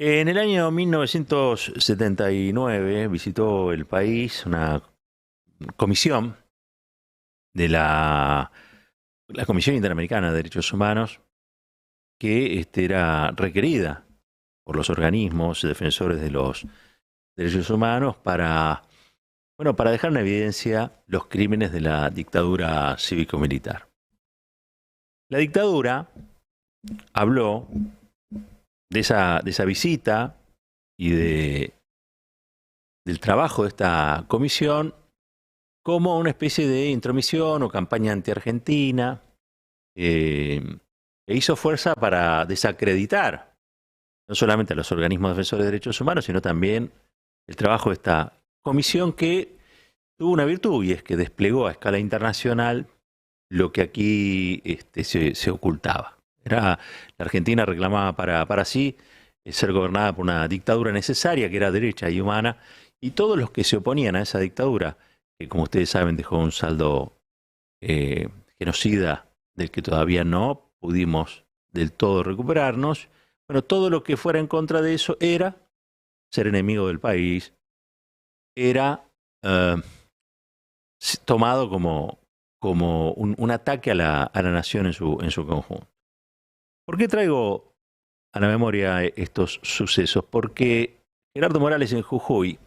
En el año 1979 visitó el país una comisión de la Comisión Interamericana de Derechos Humanos que era requerida por los organismos defensores de los derechos humanos para dejar en evidencia los crímenes de la dictadura cívico-militar. La dictadura habló de esa visita y del trabajo de esta comisión como una especie de intromisión o campaña anti-argentina, e hizo fuerza para desacreditar no solamente a los organismos defensores de derechos humanos, sino también el trabajo de esta comisión que tuvo una virtud y es que desplegó a escala internacional lo que aquí se ocultaba. La Argentina reclamaba para sí ser gobernada por una dictadura necesaria, que era derecha y humana, y todos los que se oponían a esa dictadura, que como ustedes saben dejó un saldo genocida del que todavía no pudimos del todo recuperarnos, bueno, todo lo que fuera en contra de eso era ser enemigo del país, era tomado como un ataque a la nación en su conjunto. ¿Por qué traigo a la memoria estos sucesos? Porque Gerardo Morales en Jujuy,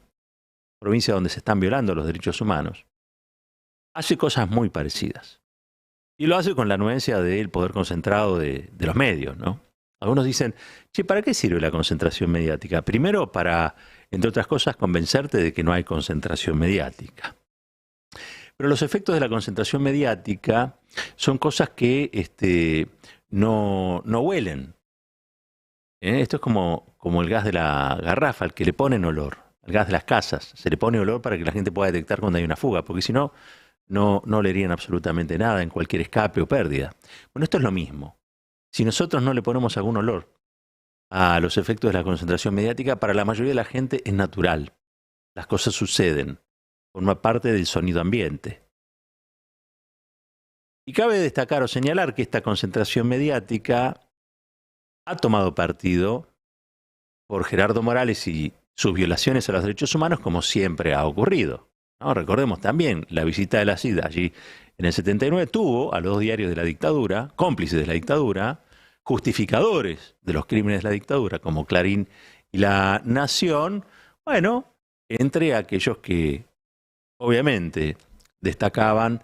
provincia donde se están violando los derechos humanos, hace cosas muy parecidas. Y lo hace con la anuencia del poder concentrado de los medios, ¿no? Algunos dicen, che, ¿para qué sirve la concentración mediática? Primero, para, entre otras cosas, convencerte de que no hay concentración mediática. Pero los efectos de la concentración mediática son cosas que no huelen. Esto es como el gas de la garrafa, al que le ponen olor, el gas de las casas. Se le pone olor para que la gente pueda detectar cuando hay una fuga, porque si no, no leerían absolutamente nada en cualquier escape o pérdida. Bueno, esto es lo mismo. Si nosotros no le ponemos algún olor a los efectos de la concentración mediática, para la mayoría de la gente es natural. Las cosas suceden, forma parte del sonido ambiente. Y cabe destacar o señalar que esta concentración mediática ha tomado partido por Gerardo Morales y sus violaciones a los derechos humanos, como siempre ha ocurrido, ¿no? Recordemos también la visita de la CID allí en el 79 tuvo a los dos diarios de la dictadura, cómplices de la dictadura, justificadores de los crímenes de la dictadura, como Clarín y La Nación, bueno, entre aquellos que obviamente destacaban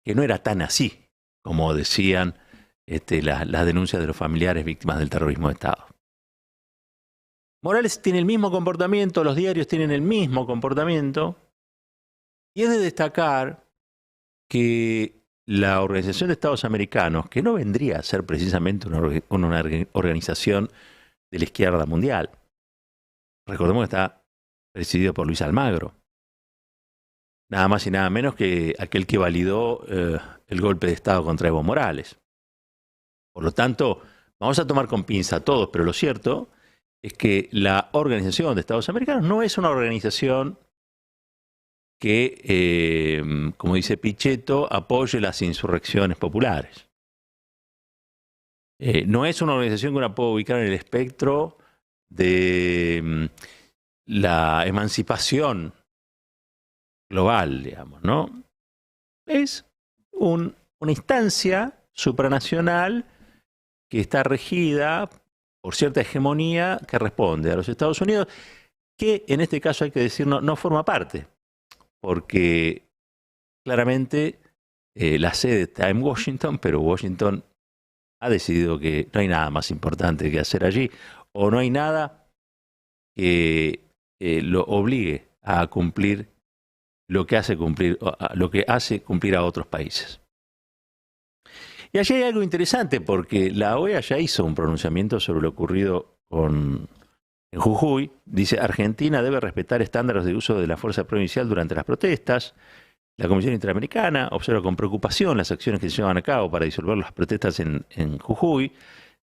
que no era tan así, como decían las denuncias de los familiares víctimas del terrorismo de Estado. Morales tiene el mismo comportamiento, los diarios tienen el mismo comportamiento, y es de destacar que la Organización de Estados Americanos, que no vendría a ser precisamente una organización de la izquierda mundial, recordemos que está presidido por Luis Almagro, nada más y nada menos que aquel que validó el golpe de Estado contra Evo Morales. Por lo tanto, vamos a tomar con pinza a todos, pero lo cierto es que la Organización de Estados Americanos no es una organización que, como dice Pichetto, apoye las insurrecciones populares. No es una organización que uno pueda ubicar en el espectro de la emancipación global, digamos, ¿no? Es una instancia supranacional que está regida por cierta hegemonía que responde a los Estados Unidos, que en este caso hay que decir no forma parte, porque claramente la sede está en Washington, pero Washington ha decidido que no hay nada más importante que hacer allí, o no hay nada que lo obligue a cumplir lo que hace cumplir a otros países. Y allí hay algo interesante, porque la OEA ya hizo un pronunciamiento sobre lo ocurrido en Jujuy. Dice, Argentina debe respetar estándares de uso de la fuerza provincial durante las protestas. La Comisión Interamericana observa con preocupación las acciones que se llevan a cabo para disolver las protestas en Jujuy.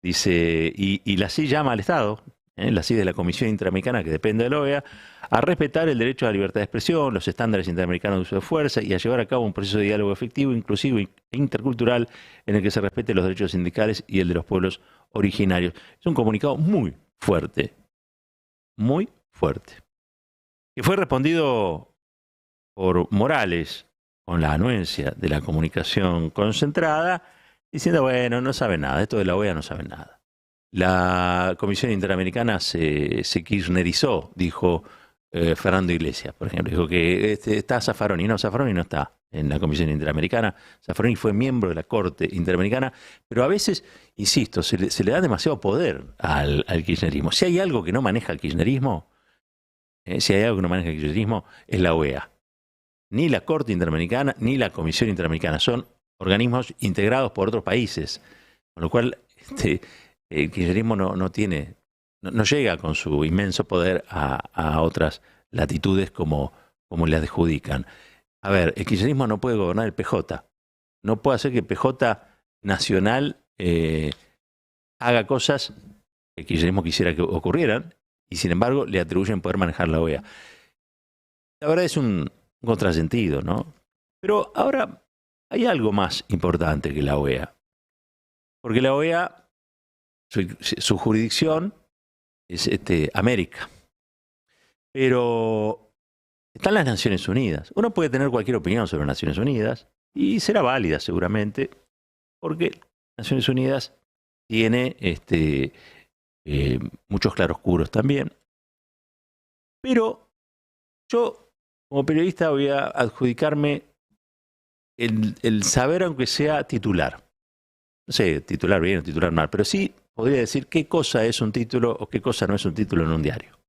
Dice, y la CID llama al Estado, la CID de la Comisión Interamericana, que depende de la OEA, a respetar el derecho a la libertad de expresión, los estándares interamericanos de uso de fuerza y a llevar a cabo un proceso de diálogo efectivo, inclusivo e intercultural en el que se respeten los derechos sindicales y el de los pueblos originarios. Es un comunicado muy fuerte muy fuerte, que fue respondido por Morales con la anuencia de la comunicación concentrada, diciendo, bueno, no saben nada, esto de la OEA no saben nada. La Comisión Interamericana se kirchnerizó, dijo Fernando Iglesias, por ejemplo, dijo que está Zaffaroni. No, Zaffaroni no está en la Comisión Interamericana. Zaffaroni fue miembro de la Corte Interamericana, pero a veces, insisto, se le da demasiado poder al kirchnerismo. Si hay algo que no maneja el kirchnerismo, es la OEA. Ni la Corte Interamericana, ni la Comisión Interamericana. Son organismos integrados por otros países, con lo cual el kirchnerismo no llega con su inmenso poder a otras latitudes como le adjudican. A ver, el kirchnerismo no puede gobernar el PJ. No puede hacer que el PJ nacional haga cosas que el kirchnerismo quisiera que ocurrieran y sin embargo le atribuyen poder manejar la OEA. La verdad es un contrasentido, ¿no? Pero ahora hay algo más importante que la OEA. Porque la OEA, su jurisdicción es América. Pero están las Naciones Unidas. Uno puede tener cualquier opinión sobre las Naciones Unidas y será válida seguramente, porque Naciones Unidas tiene muchos claroscuros también. Pero yo, como periodista, voy a adjudicarme el saber, aunque sea titular. No sé, titular bien o titular mal, pero sí podría decir qué cosa es un título o qué cosa no es un título en un diario.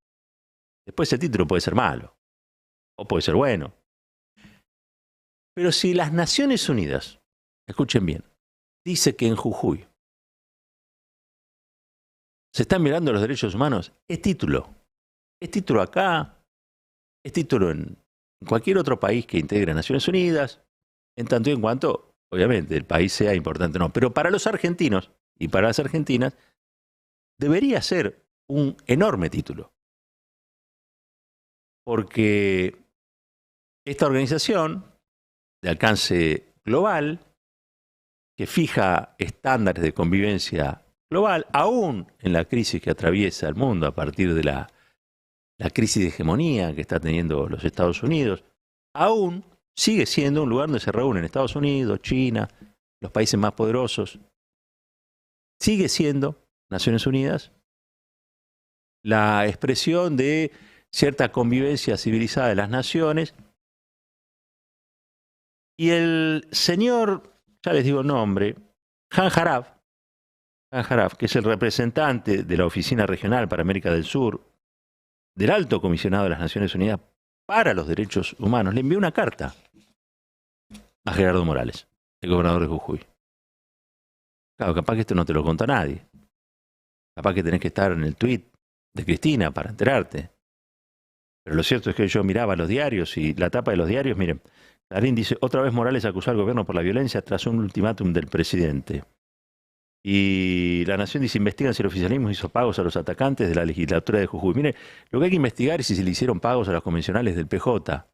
Después ese título puede ser malo o puede ser bueno. Pero si las Naciones Unidas, escuchen bien, dice que en Jujuy se están violando los derechos humanos, es título. Es título acá, es título en cualquier otro país que integre Naciones Unidas, en tanto y en cuanto, obviamente, el país sea importante o no. Pero para los argentinos y para las argentinas, debería ser un enorme título. Porque esta organización de alcance global, que fija estándares de convivencia global, aún en la crisis que atraviesa el mundo a partir de la crisis de hegemonía que está teniendo los Estados Unidos, aún sigue siendo un lugar donde se reúnen Estados Unidos, China, los países más poderosos. Sigue siendo Naciones Unidas la expresión de cierta convivencia civilizada de las naciones. Y el señor, ya les digo el nombre, Han Jarab, que es el representante de la Oficina Regional para América del Sur, del Alto Comisionado de las Naciones Unidas para los Derechos Humanos, le envió una carta a Gerardo Morales, el gobernador de Jujuy. Claro, capaz que esto no te lo contó nadie. Capaz que tenés que estar en el tweet de Cristina para enterarte. Pero lo cierto es que yo miraba los diarios y la tapa de los diarios, miren, Clarín dice, otra vez Morales acusó al gobierno por la violencia tras un ultimátum del presidente. Y La Nación dice, investigan si el oficialismo hizo pagos a los atacantes de la legislatura de Jujuy. Mire, lo que hay que investigar es si se le hicieron pagos a los convencionales del PJ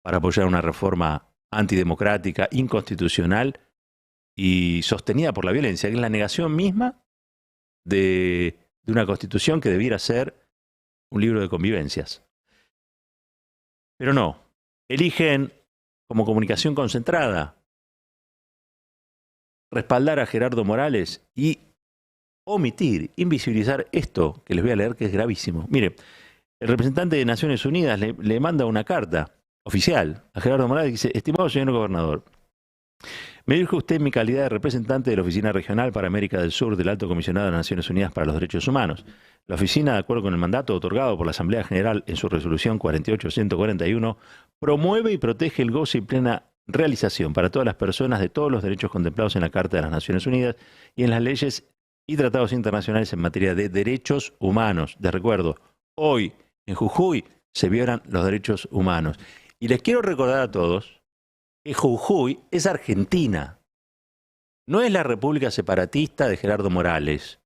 para apoyar una reforma antidemocrática, inconstitucional y sostenida por la violencia, que es la negación misma de una constitución que debiera ser un libro de convivencias. Pero no, eligen como comunicación concentrada respaldar a Gerardo Morales y omitir, invisibilizar esto que les voy a leer, que es gravísimo. Mire, el representante de Naciones Unidas le manda una carta oficial a Gerardo Morales y dice, estimado señor gobernador, me dirijo a usted en mi calidad de representante de la Oficina Regional para América del Sur del Alto Comisionado de las Naciones Unidas para los Derechos Humanos. La oficina, de acuerdo con el mandato otorgado por la Asamblea General en su resolución 48-141, promueve y protege el goce y plena realización para todas las personas de todos los derechos contemplados en la Carta de las Naciones Unidas y en las leyes y tratados internacionales en materia de derechos humanos. De recuerdo, hoy en Jujuy se violan los derechos humanos. Y les quiero recordar a todos que Jujuy es Argentina, no es la República Separatista de Gerardo Morales.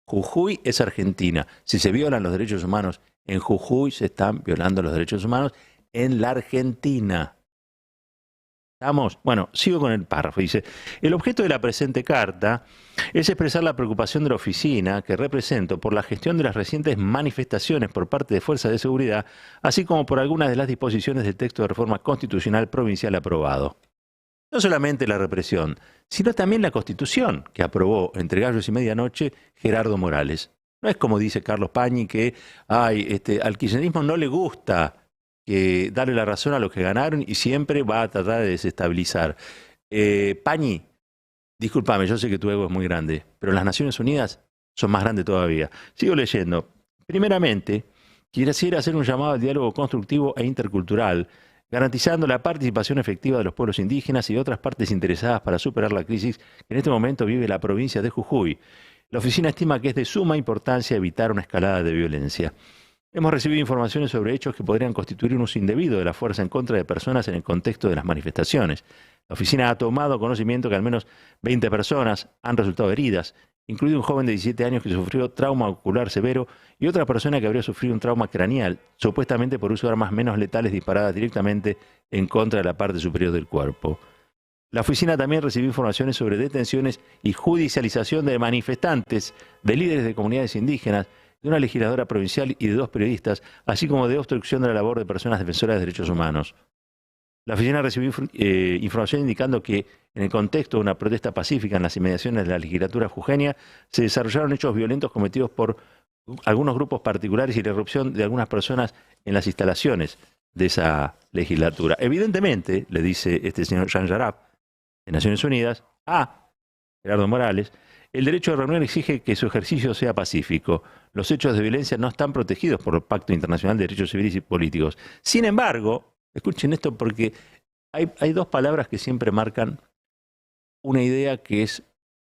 Jujuy es Argentina. Si se violan los derechos humanos en Jujuy, se están violando los derechos humanos en la Argentina. ¿Estamos? Bueno, sigo con el párrafo. Dice, el objeto de la presente carta es expresar la preocupación de la oficina que represento por la gestión de las recientes manifestaciones por parte de fuerzas de seguridad, así como por algunas de las disposiciones del texto de reforma constitucional provincial aprobado. No solamente la represión, sino también la Constitución que aprobó entre gallos y medianoche Gerardo Morales. No es como dice Carlos Pañi que al kirchnerismo no le gusta darle la razón a los que ganaron y siempre va a tratar de desestabilizar. Pañi, discúlpame, yo sé que tu ego es muy grande, pero las Naciones Unidas son más grandes todavía. Sigo leyendo. Primeramente, quisiera hacer un llamado al diálogo constructivo e intercultural, garantizando la participación efectiva de los pueblos indígenas y otras partes interesadas para superar la crisis que en este momento vive la provincia de Jujuy. La oficina estima que es de suma importancia evitar una escalada de violencia. Hemos recibido informaciones sobre hechos que podrían constituir un uso indebido de la fuerza en contra de personas en el contexto de las manifestaciones. La oficina ha tomado conocimiento que al menos 20 personas han resultado heridas, incluido un joven de 17 años que sufrió trauma ocular severo y otra persona que habría sufrido un trauma craneal, supuestamente por uso de armas menos letales disparadas directamente en contra de la parte superior del cuerpo. La oficina también recibió informaciones sobre detenciones y judicialización de manifestantes, de líderes de comunidades indígenas, de una legisladora provincial y de 2 periodistas, así como de obstrucción de la labor de personas defensoras de derechos humanos. La oficina recibió información indicando que, en el contexto de una protesta pacífica en las inmediaciones de la legislatura jujeña, se desarrollaron hechos violentos cometidos por algunos grupos particulares y la irrupción de algunas personas en las instalaciones de esa legislatura. Evidentemente, le dice este señor Jan Yarab, de Naciones Unidas, a Gerardo Morales, el derecho de reunión exige que su ejercicio sea pacífico. Los hechos de violencia no están protegidos por el Pacto Internacional de Derechos Civiles y Políticos. Sin embargo, escuchen esto porque hay 2 palabras que siempre marcan una idea que es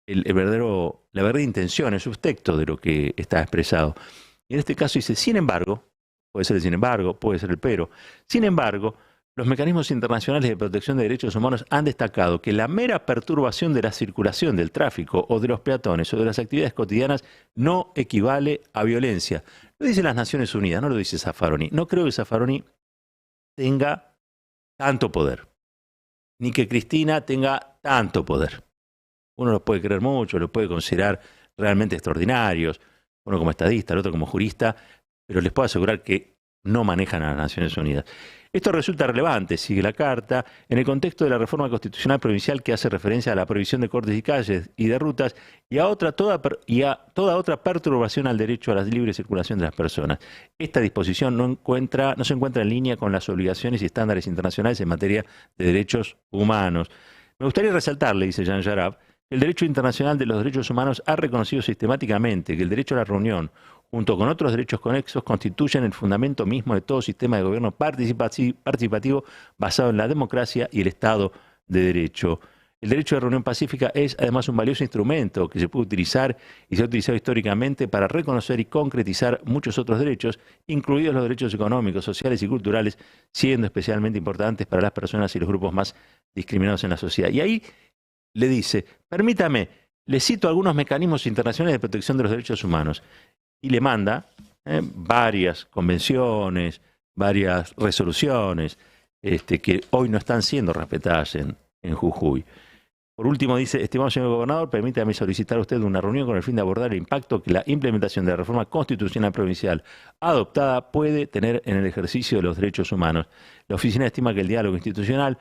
la verdadera intención, el subtexto de lo que está expresado. Y en este caso dice, sin embargo, puede ser el sin embargo, puede ser el pero, sin embargo, los mecanismos internacionales de protección de derechos humanos han destacado que la mera perturbación de la circulación del tráfico o de los peatones o de las actividades cotidianas no equivale a violencia. Lo dicen las Naciones Unidas, no lo dice Zaffaroni. No creo que Zaffaroni tenga tanto poder, ni que Cristina tenga tanto poder. Uno los puede creer mucho, los puede considerar realmente extraordinarios, uno como estadista, el otro como jurista, pero les puedo asegurar que no manejan a las Naciones Unidas. Esto resulta relevante, sigue la carta, en el contexto de la reforma constitucional provincial que hace referencia a la prohibición de cortes y calles y de rutas y a toda otra perturbación al derecho a la libre circulación de las personas. Esta disposición no se encuentra en línea con las obligaciones y estándares internacionales en materia de derechos humanos. Me gustaría resaltarle, dice Jan Yarab, que el derecho internacional de los derechos humanos ha reconocido sistemáticamente que el derecho a la reunión, junto con otros derechos conexos, constituyen el fundamento mismo de todo sistema de gobierno participativo basado en la democracia y el Estado de Derecho. El derecho de reunión pacífica es además un valioso instrumento que se puede utilizar y se ha utilizado históricamente para reconocer y concretizar muchos otros derechos, incluidos los derechos económicos, sociales y culturales, siendo especialmente importantes para las personas y los grupos más discriminados en la sociedad. Y ahí le dice, permítame, le cito algunos mecanismos internacionales de protección de los derechos humanos. Y le manda varias convenciones, varias resoluciones que hoy no están siendo respetadas en Jujuy. Por último dice, estimado señor gobernador, permítame solicitar a usted una reunión con el fin de abordar el impacto que la implementación de la reforma constitucional provincial adoptada puede tener en el ejercicio de los derechos humanos. La oficina estima que el diálogo institucional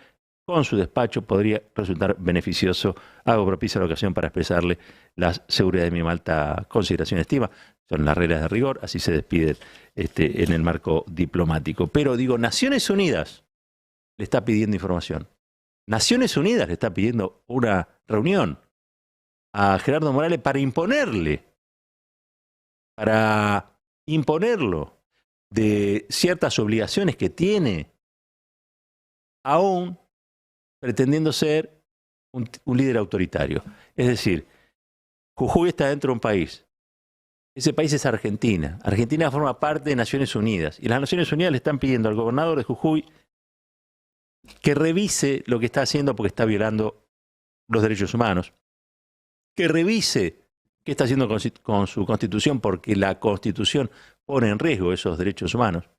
con su despacho podría resultar beneficioso. Hago propicia la ocasión para expresarle la seguridad de mi alta consideración y estima. Son las reglas de rigor, así se despide en el marco diplomático. Pero digo, Naciones Unidas le está pidiendo información. Naciones Unidas le está pidiendo una reunión a Gerardo Morales para imponerlo de ciertas obligaciones que tiene, aún pretendiendo ser un líder autoritario. Es decir, Jujuy está dentro de un país. Ese país es Argentina. Argentina forma parte de Naciones Unidas. Y las Naciones Unidas le están pidiendo al gobernador de Jujuy que revise lo que está haciendo porque está violando los derechos humanos. Que revise qué está haciendo con su constitución porque la constitución pone en riesgo esos derechos humanos.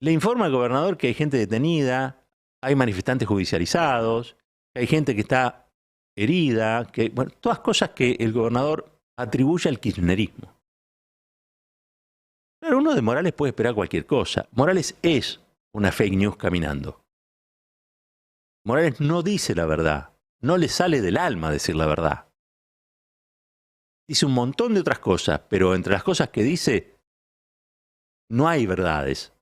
Le informa al gobernador que hay gente detenida, hay manifestantes judicializados, hay gente que está herida, que, bueno, todas cosas que el gobernador atribuye al kirchnerismo. Claro, uno de Morales puede esperar cualquier cosa. Morales es una fake news caminando. Morales no dice la verdad, no le sale del alma decir la verdad. Dice un montón de otras cosas, pero entre las cosas que dice no hay verdades,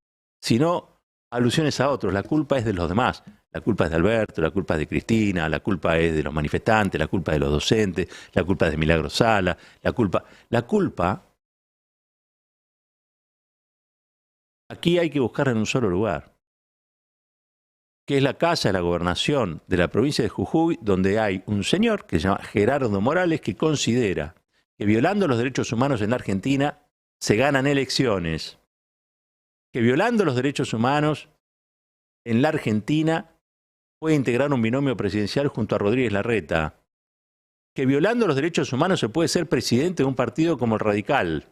sino alusiones a otros. La culpa es de los demás. La culpa es de Alberto, la culpa es de Cristina, la culpa es de los manifestantes, la culpa es de los docentes, la culpa es de Milagro Sala, la culpa... Aquí hay que buscarla en un solo lugar, que es la Casa de la Gobernación de la provincia de Jujuy, donde hay un señor que se llama Gerardo Morales, que considera que violando los derechos humanos en la Argentina se ganan elecciones, que violando los derechos humanos en la Argentina puede integrar un binomio presidencial junto a Rodríguez Larreta, que violando los derechos humanos se puede ser presidente de un partido como el Radical.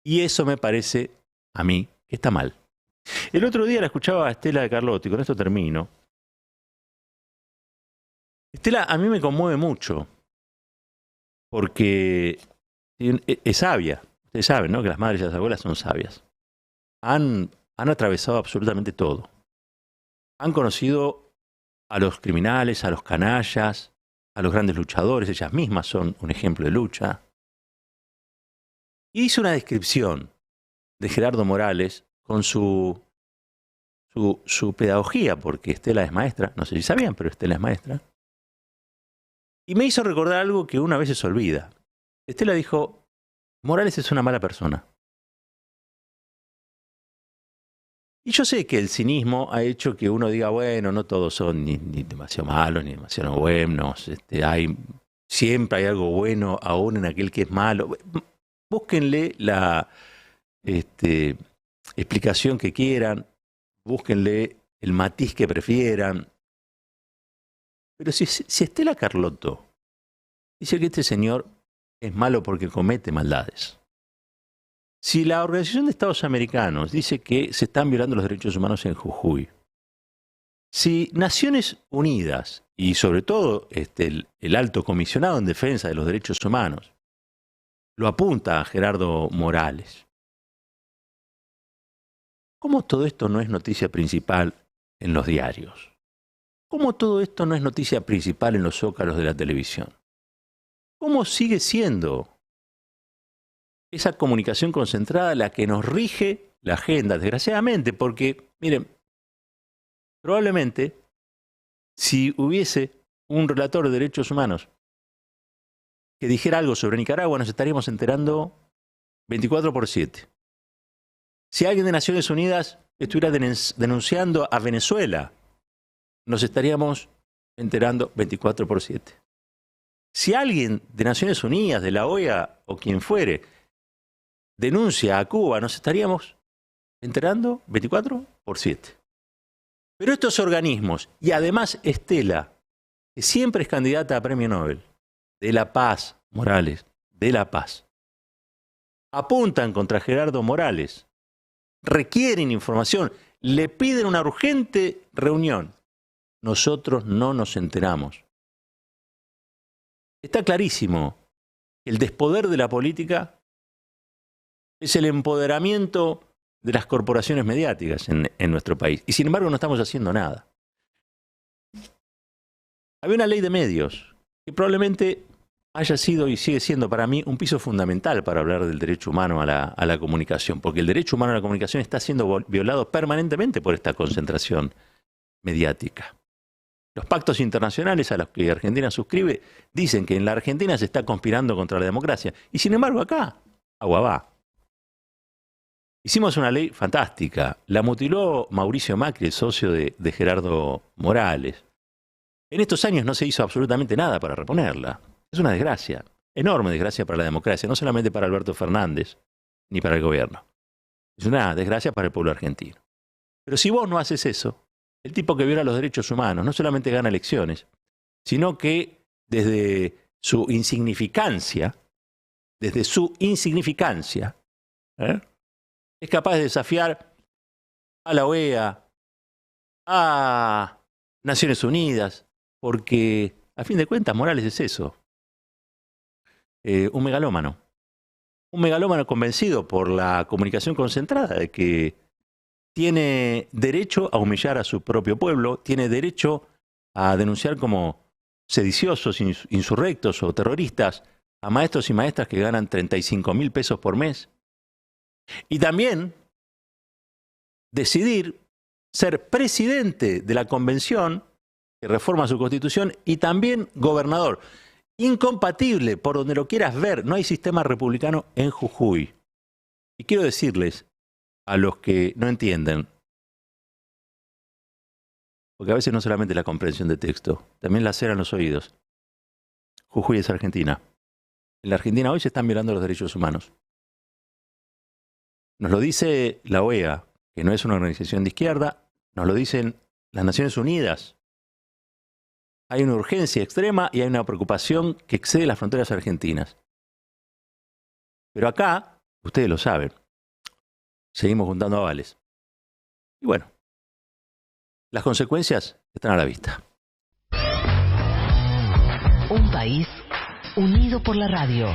Y eso me parece, a mí, que está mal. El otro día la escuchaba a Estela de Carlotti, con esto termino. Estela a mí me conmueve mucho, porque es sabia. Ustedes saben, ¿no?, que las madres y las abuelas son sabias. Han atravesado absolutamente todo. Han conocido a los criminales, a los canallas, a los grandes luchadores. Ellas mismas son un ejemplo de lucha. Y hizo una descripción de Gerardo Morales con su pedagogía, porque Estela es maestra, no sé si sabían, pero Estela es maestra. Y me hizo recordar algo que una vez se olvida. Estela dijo, Morales es una mala persona. Y yo sé que el cinismo ha hecho que uno diga, bueno, no todos son ni demasiado malos, ni demasiado buenos. Siempre hay algo bueno, aún en aquel que es malo. Búsquenle la explicación que quieran, búsquenle el matiz que prefieran. Pero si Estela Carlotto dice que este señor es malo porque comete maldades, si la Organización de Estados Americanos dice que se están violando los derechos humanos en Jujuy, si Naciones Unidas y sobre todo el alto comisionado en defensa de los derechos humanos lo apunta a Gerardo Morales, ¿cómo todo esto no es noticia principal en los diarios? ¿Cómo todo esto no es noticia principal en los zócalos de la televisión? ¿Cómo sigue siendo esa comunicación concentrada la que nos rige la agenda? Desgraciadamente, porque, miren, probablemente si hubiese un relator de derechos humanos que dijera algo sobre Nicaragua, nos estaríamos enterando 24/7. Si alguien de Naciones Unidas estuviera denunciando a Venezuela, nos estaríamos enterando 24/7. Si alguien de Naciones Unidas, de la OEA o quien fuere, denuncia a Cuba, nos estaríamos enterando 24/7. Pero estos organismos, y además Estela, que siempre es candidata a Premio Nobel, de la Paz, Morales, de la Paz, apuntan contra Gerardo Morales, requieren información, le piden una urgente reunión. Nosotros no nos enteramos. Está clarísimo que el despoder de la política es el empoderamiento de las corporaciones mediáticas en nuestro país. Y sin embargo no estamos haciendo nada. Había una ley de medios que probablemente haya sido y sigue siendo para mí un piso fundamental para hablar del derecho humano a la comunicación, porque el derecho humano a la comunicación está siendo violado permanentemente por esta concentración mediática. Los pactos internacionales a los que Argentina suscribe dicen que en la Argentina se está conspirando contra la democracia. Y sin embargo acá, agua va. Hicimos una ley fantástica. La mutiló Mauricio Macri, el socio de Gerardo Morales. En estos años no se hizo absolutamente nada para reponerla. Es una desgracia, enorme desgracia para la democracia, no solamente para Alberto Fernández, ni para el gobierno. Es una desgracia para el pueblo argentino. Pero si vos no haces eso, el tipo que viola los derechos humanos no solamente gana elecciones, sino que desde su insignificancia, es capaz de desafiar a la OEA, a Naciones Unidas, porque a fin de cuentas Morales es eso, un megalómano. Un megalómano convencido por la comunicación concentrada de que tiene derecho a humillar a su propio pueblo, tiene derecho a denunciar como sediciosos, insurrectos o terroristas a maestros y maestras que ganan 35.000 pesos por mes. Y también decidir ser presidente de la convención que reforma su constitución y también gobernador. Incompatible, por donde lo quieras ver, no hay sistema republicano en Jujuy. Y quiero decirles a los que no entienden, porque a veces no solamente la comprensión de texto, también la cera en los oídos. Jujuy es Argentina. En la Argentina hoy se están violando los derechos humanos. Nos lo dice la OEA, que no es una organización de izquierda, nos lo dicen las Naciones Unidas. Hay una urgencia extrema y hay una preocupación que excede las fronteras argentinas. Pero acá, ustedes lo saben, seguimos juntando avales. Y bueno, las consecuencias están a la vista. Un país unido por la radio.